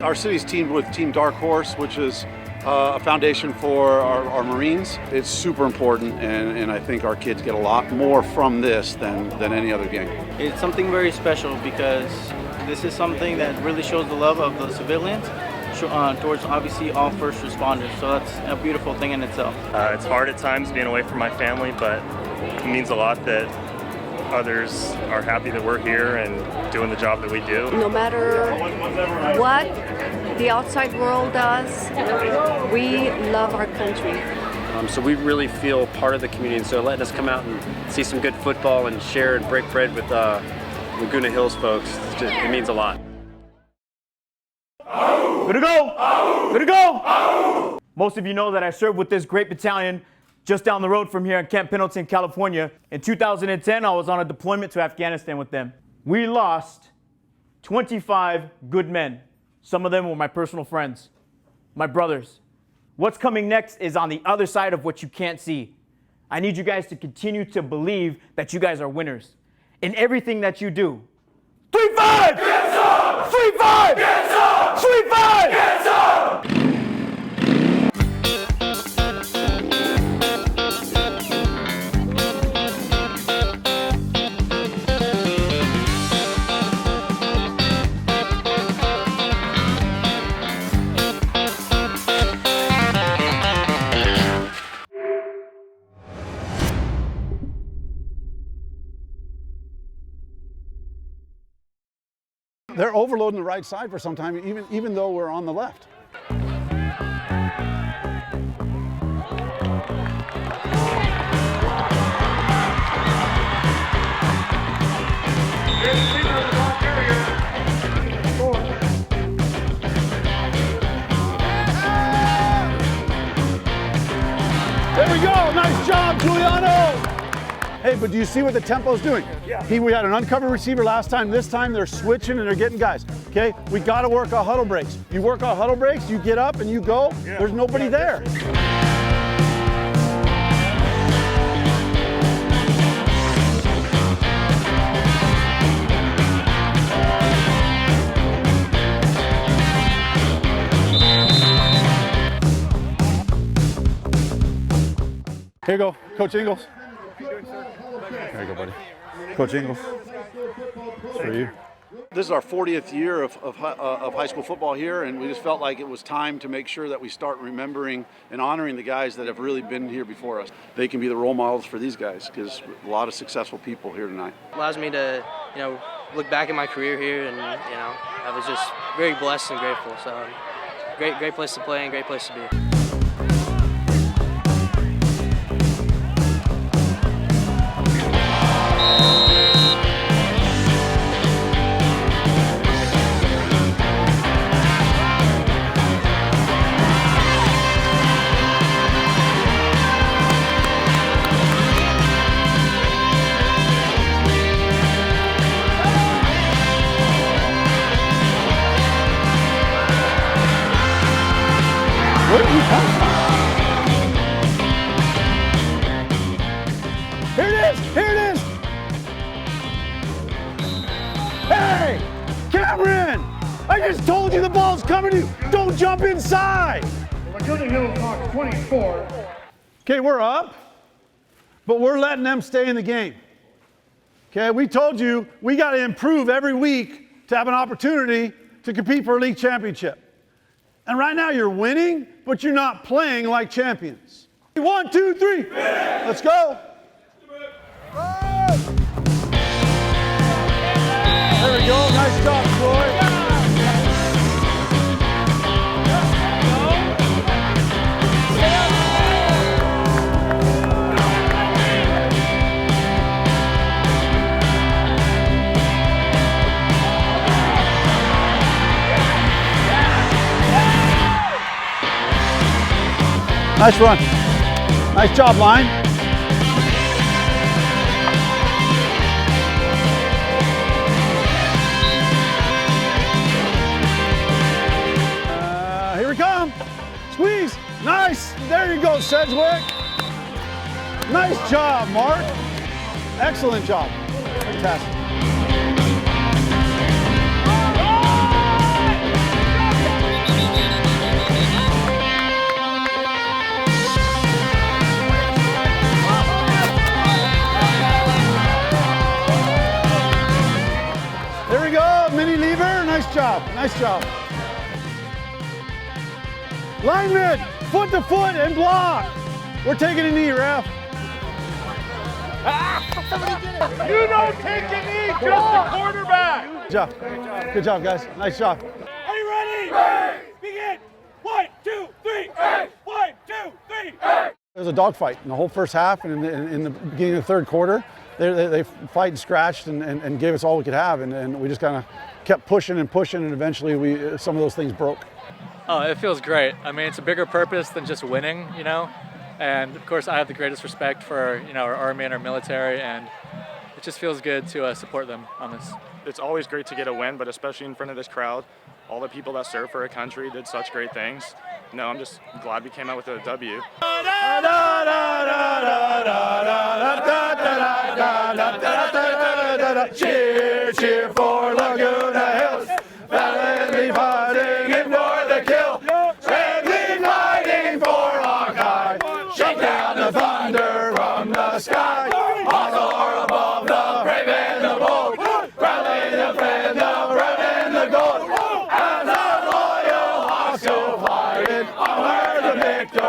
Our city's teamed with Team Dark Horse, which is a foundation for our Marines. It's super important, and I think our kids get a lot more from this than any other game. It's something very special because this is something that really shows the love of the civilians towards obviously all first responders. So that's a beautiful thing in itself. It's hard at times being away from my family, but it means a lot that others are happy that we're here and doing the job that we do. No matter what the outside world does, we love our country. So we really feel part of the community, and so letting us come out and see some good football and share and break bread with Laguna Hills folks, it means a lot. Good to go! Good to go! Most of you know that I served with this great battalion just down the road from here in Camp Pendleton, California. In 2010, I was on a deployment to Afghanistan with them. We lost 25 good men. Some of them were my personal friends, my brothers. What's coming next is on the other side of what you can't see. I need you guys to continue to believe that you guys are winners in everything that you do. 3-5! Get some! 3-5! Get some! 3-5! Get some! They're overloading the right side for some time, even though we're on the left. There we go, nice job, Giuliano! Hey, but do you see what the tempo's doing? Yeah. We had an uncovered receiver last time. This time they're switching and they're getting guys. Okay, we got to work our huddle breaks. You work our huddle breaks, you get up and you go. Yeah. There's nobody there. Here you go, Coach Ingles. There you go, buddy. Coach Ingles, it's for you. This is our 40th year of high school football here, and we just felt like it was time to make sure that we start remembering and honoring the guys that have really been here before us. They can be the role models for these guys because a lot of successful people here tonight. Allows me to, look back at my career here, and I was just very blessed and grateful. So, great place to play and great place to be. Where did he come from? Here it is! Here it is! Hey! Cameron! I just told you the ball's coming to you! Don't jump inside! Laguna Hills Hawks 24. Okay, we're up, but we're letting them stay in the game. Okay, we told you we got to improve every week to have an opportunity to compete for a league championship. And right now you're winning, but you're not playing like champions. 1, 2, 3. Let's go. There we go. Nice job, Troy. Nice run. Nice job, line. Here we come. Squeeze. Nice. There you go, Sedgwick. Nice job, Mark. Excellent job. Fantastic. Nice job. Lineman, foot to foot and block. We're taking a knee, ref. You don't take a knee, just the quarterback. Good job. Good job, guys. Nice job. Are you ready? Begin. 1, 2, 3. 1, 2, 3. There was a dogfight in the whole first half, and in the beginning of the third quarter, they fight and scratched and gave us all we could have, and we just kind of kept pushing and pushing, and eventually some of those things broke. Oh, it feels great. I mean, it's a bigger purpose than just winning, you know. And of course, I have the greatest respect for our Army and our military, and it just feels good to support them on this. It's always great to get a win, but especially in front of this crowd. All the people that serve for our country did such great things. No, I'm just glad we came out with a W. Cheer, cheer for Laguna Hills. Valiantly fighting and for the kill. Bravely fighting for our guy. Shake down the thunder from the sky. Hawthorne above the brave and the bold. Rally the friend, the red and the gold. As our loyal Hawks go flying, onward to victory.